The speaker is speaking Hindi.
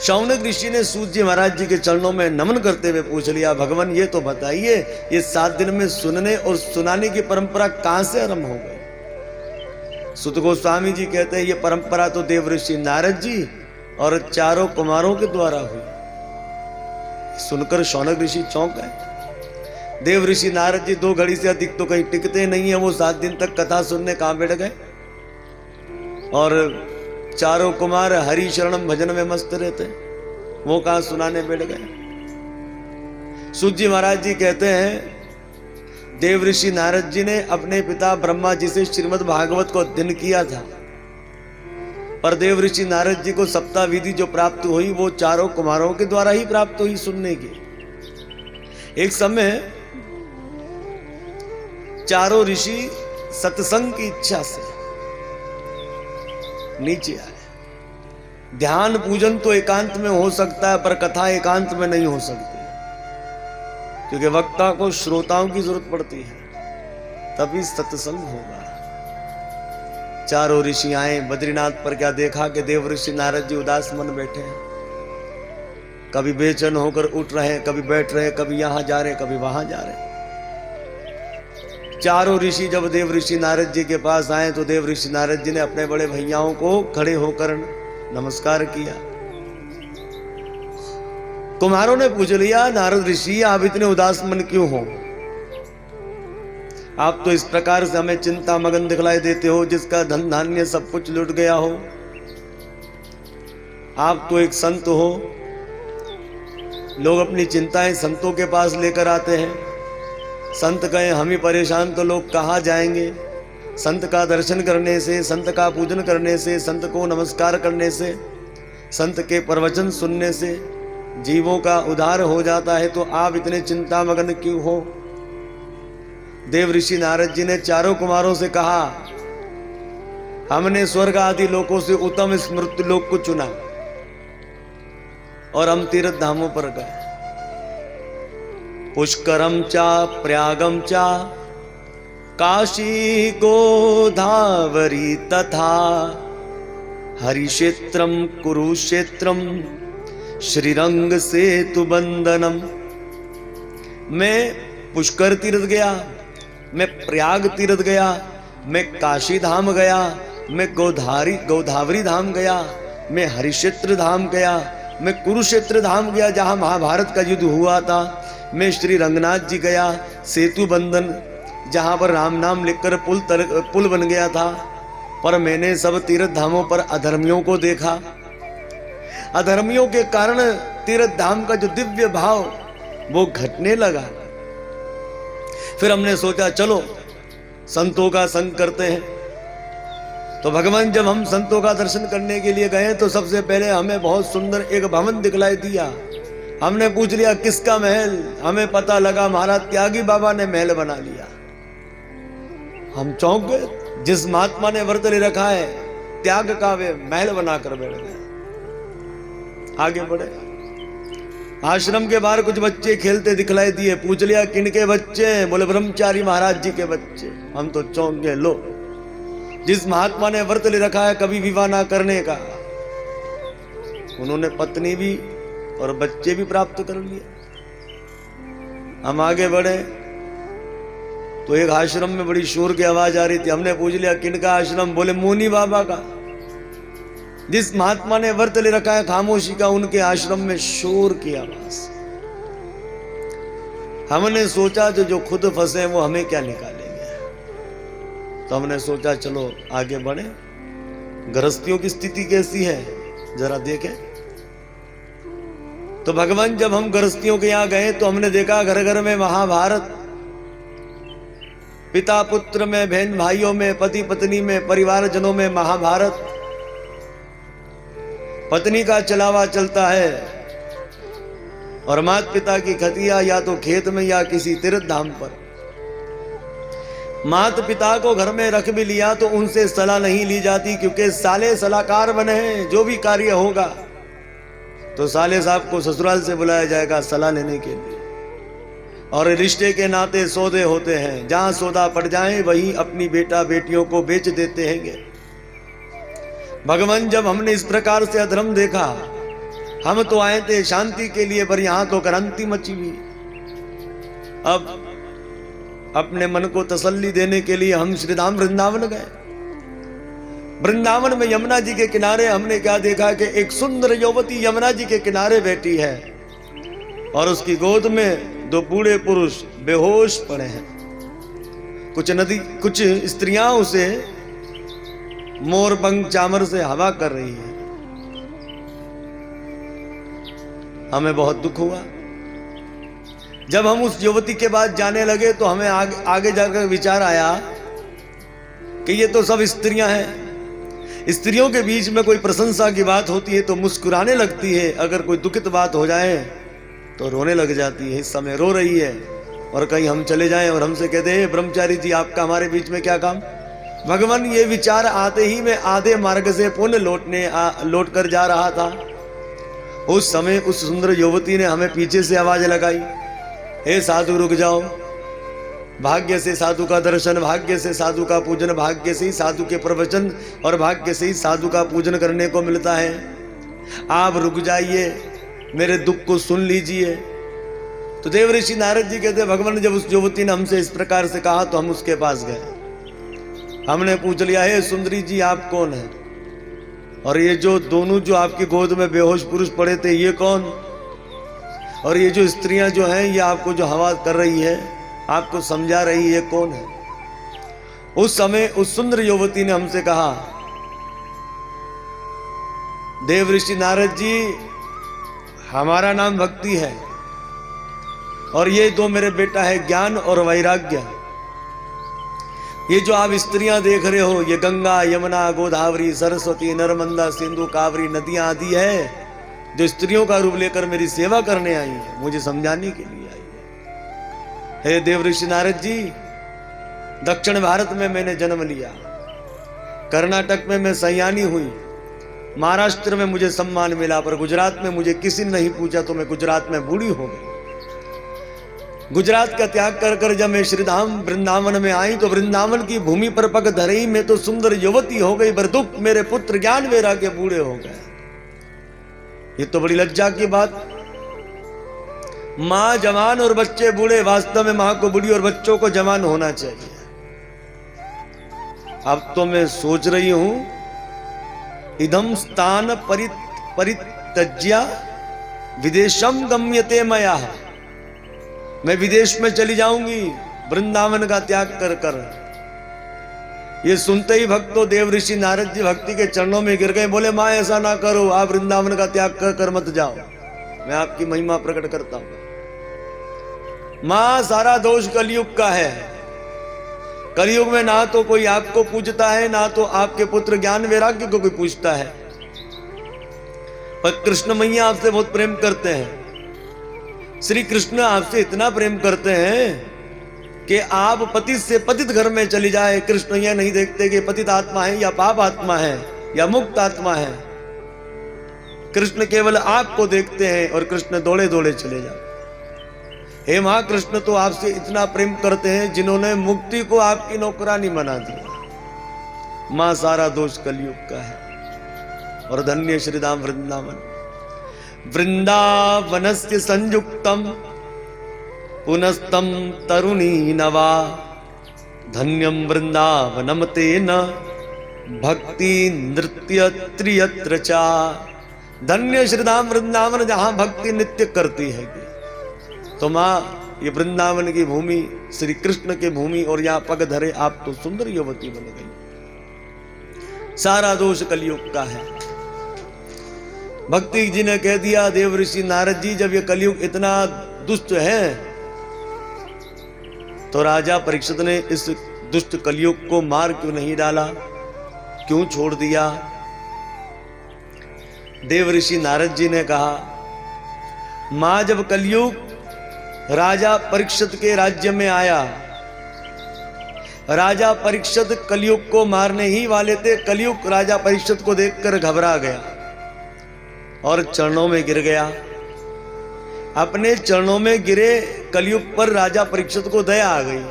शौनक ऋषि ने सूत जी महाराज जी के चरणों में नमन करते हुए पूछ लिया, भगवान ये तो बताइए, ये 7 दिन में सुनने और सुनाने की परंपरा कहां से आरंभ हो गई? सुत गोस्वामी जी कहते हैं ये परंपरा तो देव ऋषि नारद जी और 4 कुमारों के द्वारा हुई। सुनकर शौनक ऋषि चौंक गए। देव ऋषि नारद जी 2 घड़ी से अधिक तो कहीं टिकते नहीं है, वो 7 दिन तक कथा सुनने कहां बैठ गए, और 4 कुमार हरि शरणम भजन में मस्त रहते, वो कहां सुनाने बैठ गए। सूत जी महाराज जी कहते हैं देव ऋषि नारद जी ने अपने पिता ब्रह्मा जी से श्रीमद् भागवत को अध्ययन किया था, पर देव ऋषि नारद जी को सप्ताह विधि जो प्राप्त हुई वो 4 कुमारों के द्वारा ही प्राप्त हुई सुनने की। एक समय 4 ऋषि सत्संग की इच्छा से नीचे आए। ध्यान पूजन तो एकांत में हो सकता है, पर कथा एकांत में नहीं हो सकती, क्योंकि वक्ता को श्रोताओं की जरूरत पड़ती है, तभी सत्संग होगा। 4 ऋषि आए बद्रीनाथ पर। क्या देखा कि देव ऋषि नारद जी उदास मन बैठे हैं, कभी बेचैन होकर उठ रहे हैं, कभी बैठ रहे हैं, कभी यहां जा रहे हैं, कभी वहां जा रहे हैं। 4 ऋषि जब देव ऋषि नारद जी के पास आए तो देव ऋषि नारद जी ने अपने बड़े भैयाओं को खड़े होकर नमस्कार किया। कुमारों ने पूछ लिया, नारद ऋषि आप इतने उदास मन क्यों हो? आप तो इस प्रकार से हमें चिंता मगन दिखलाई देते हो, जिसका धन धान्य सब कुछ लुट गया हो। आप तो एक संत हो, लोग अपनी चिंताएं संतों के पास लेकर आते हैं। संत कहे हम ही परेशान तो लोग कहाँ जाएंगे? संत का दर्शन करने से, संत का पूजन करने से, संत को नमस्कार करने से, संत के प्रवचन सुनने से जीवों का उद्धार हो जाता है, तो आप इतने चिंता मगन क्यों हो? देव ऋषि नारद जी ने 4 कुमारों से कहा, हमने स्वर्ग आदि लोकों से उत्तम इस मृत्यु लोक को चुना और हम तीर्थ धामों पर गए। पुष्करम चा प्रयागम चा काशी गोदावरी तथा हरिक्षेत्रम कुरुक्षेत्रम श्रीरंग सेतु बंदनम। मैं पुष्कर तीर्थ गया, मैं प्रयाग तीर्थ गया, मैं काशी धाम गया, मैं गोदावरी धाम गया, मैं हरिक्षेत्र धाम गया, मैं कुरुक्षेत्र धाम गया जहां महाभारत का युद्ध हुआ था, मैं श्री रंगनाथ जी गया, सेतु बंधन जहां पर राम नाम लिखकर पुल बन गया था। पर मैंने सब तीर्थ धामों पर अधर्मियों को देखा। अधर्मियों के कारण तीर्थ धाम का जो दिव्य भाव वो घटने लगा। फिर हमने सोचा चलो संतों का संग करते हैं। तो भगवान जब हम संतों का दर्शन करने के लिए गए तो सबसे पहले हमें बहुत सुंदर एक भवन दिखलाई दिया। हमने पूछ लिया किसका महल? हमें पता लगा महाराज त्यागी बाबा ने महल बना लिया। हम चौंक गए, जिस महात्मा ने व्रत ले रखा है त्याग का वे महल बनाकर बैठ गए। आगे बढ़े, आश्रम के बाहर कुछ बच्चे खेलते दिखलाई दिए। पूछ लिया किनके बच्चे? बोले ब्रह्मचारी महाराज जी के बच्चे। हम तो चौंक गए, लो जिस महात्मा ने व्रत ले रखा है कभी विवाह ना करने का, उन्होंने पत्नी भी और बच्चे भी प्राप्त कर लिए। हम आगे बढ़े तो एक आश्रम में बड़ी शोर की आवाज आ रही थी। हमने पूछ लिया किनका आश्रम? बोले मुनि बाबा का। जिस महात्मा ने व्रत ले रखा है खामोशी का, उनके आश्रम में शोर की आवाज। हमने सोचा जो खुद फंसे वो हमें क्या निकालेंगे। तो हमने सोचा चलो आगे बढ़े, गृहस्थियों की स्थिति कैसी है जरा देखें। तो भगवान जब हम गृहस्थियों के यहां गए तो हमने देखा घर घर में महाभारत, पिता पुत्र में, बहन भाइयों में, पति पत्नी में, परिवार जनों में महाभारत। पत्नी का चलावा चलता है और माता पिता की खतिया या तो खेत में या किसी तीर्थ धाम पर। माता पिता को घर में रख भी लिया तो उनसे सलाह नहीं ली जाती, क्योंकि साले सलाहकार बने हैं। जो भी कार्य होगा तो साले साहब को ससुराल से बुलाया जाएगा सलाह लेने के लिए। और रिश्ते के नाते सौदे होते हैं, जहां सौदा पड़ जाए वही अपनी बेटा बेटियों को बेच देते हैं। भगवान जब हमने इस प्रकार से अधर्म देखा हम तो आए थे शांति के लिए, पर यहां तो क्रांति मची हुई। अब अपने मन को तसल्ली देने के लिए हम श्री धाम वृंदावन गए। वृंदावन में यमुना जी के किनारे हमने क्या देखा कि एक सुंदर युवती यमुना जी के किनारे बैठी है और उसकी गोद में दो बूढ़े पुरुष बेहोश पड़े हैं। कुछ स्त्रियां उसे मोरपंख चामर से हवा कर रही है। हमें बहुत दुख हुआ। जब हम उस युवती के बाद जाने लगे तो हमें आगे जाकर विचार आया कि ये तो सब स्त्रियां हैं। स्त्रियों के बीच में कोई प्रशंसा की बात होती है तो मुस्कुराने लगती है, अगर कोई दुखित बात हो जाए तो रोने लग जाती है। इस समय रो रही है और कहीं हम चले जाएं और हमसे कहते हैं ब्रह्मचारी जी आपका हमारे बीच में क्या काम। भगवान, ये विचार आते ही मैं आधे मार्ग से पुनः लौट कर जा रहा था। उस समय उस सुंदर युवती ने हमें पीछे से आवाज लगाई, हे साधु रुक जाओ। भाग्य से साधु का दर्शन, भाग्य से साधु का पूजन, भाग्य से ही साधु के प्रवचन और भाग्य से ही साधु का पूजन करने को मिलता है। आप रुक जाइए, मेरे दुख को सुन लीजिए। तो देव ऋषि नारद जी कहते भगवान, जब उस युवती ने हमसे इस प्रकार से कहा तो हम उसके पास गए। हमने पूछ लिया, हे सुंदरी जी आप कौन है, और ये जो दोनों जो आपकी गोद में बेहोश पुरुष पड़े थे ये कौन, और ये जो स्त्रियां जो हैं ये आपको जो हवा कर रही है, आपको समझा रही है, कौन है। उस समय उस सुंदर युवती ने हमसे कहा, देव ऋषि नारद जी हमारा नाम भक्ति है और ये दो मेरे बेटा है ज्ञान और वैराग्य। ये जो आप स्त्रियां देख रहे हो ये गंगा यमुना गोदावरी सरस्वती नर्मदा सिंधु कावरी नदियां आदि है जो स्त्रियों का रूप लेकर मेरी सेवा करने आई है, मुझे समझाने के लिए आई है। हे देव ऋषि नारद जी, दक्षिण भारत में मैंने जन्म लिया, कर्नाटक में मैं सयानी हुई, महाराष्ट्र में मुझे सम्मान मिला, पर गुजरात में मुझे किसी ने नहीं पूछा तो मैं गुजरात में बूढ़ी हो गई। गुजरात का त्याग कर कर जब मैं श्रीधाम वृंदावन में आई तो वृंदावन की भूमि पर पग धरी में तो सुंदर युवती हो गई, पर दुख मेरे पुत्र ज्ञान वैराग्य बूढ़े हो गए। ये तो बड़ी लज्जा की बात। मां जवान और बच्चे बूढ़े, वास्तव में मां को बूढ़ी और बच्चों को जवान होना चाहिए। अब तो मैं सोच रही हूं इदम स्थान परित्यज्य विदेशम गम्यते मया, मैं विदेश में चली जाऊंगी वृंदावन का त्याग कर कर। ये सुनते ही भक्तों देव ऋषि नारद जी भक्ति के चरणों में गिर गए, बोले मां ऐसा ना करो, आप वृंदावन का त्याग कर कर मत जाओ, मैं आपकी महिमा प्रकट करता हूं। मां सारा दोष कलयुग का है। कलयुग में ना तो कोई आपको पूजता है ना तो आपके पुत्र ज्ञान वैराग्य को कोई पूछता है, पर कृष्ण मैया आपसे बहुत प्रेम करते हैं। श्री कृष्ण आपसे इतना प्रेम करते हैं कि आप पतित से पतित घर में चली जाए, कृष्ण यह नहीं देखते कि पतित आत्मा है या पाप आत्मा है या मुक्त आत्मा है। कृष्ण केवल आपको देखते हैं और कृष्ण दौड़े दौड़े चले जाते। हे मां, कृष्ण तो आपसे इतना प्रेम करते हैं जिन्होंने मुक्ति को आपकी नौकरानी बना दिया। मां सारा दोष कलयुग का है और धन्य श्रीधाम वृंदावन। वृंदावनस्य संयुक्तम पुनस्तम तरुणी नवा, धन्यम वृंदावनम तेन भक्ति नृत्य त्रियत्र चा। धन्य श्रीधाम वृंदावन जहां भक्ति नित्य करती है। तो मां ये वृंदावन की भूमि श्री कृष्ण की भूमि और यहाँ पग धरे आप तो सुंदर युवती बन गई। सारा दोष कलयुग का है। भक्ति जी ने कह दिया, देव ऋषि नारद जी जब ये कलयुग इतना दुष्ट है तो राजा परीक्षित ने इस दुष्ट कलयुग को मार क्यों नहीं डाला, क्यों छोड़ दिया। देव ऋषि नारद जी ने कहा, मां जब कलयुग राजा परीक्षित के राज्य में आया, राजा परीक्षित कलयुग को मारने ही वाले थे। कलयुग राजा परीक्षित को देखकर घबरा गया और चरणों में गिर गया। अपने चरणों में गिरे कलयुग पर राजा परीक्षित को दया आ गई।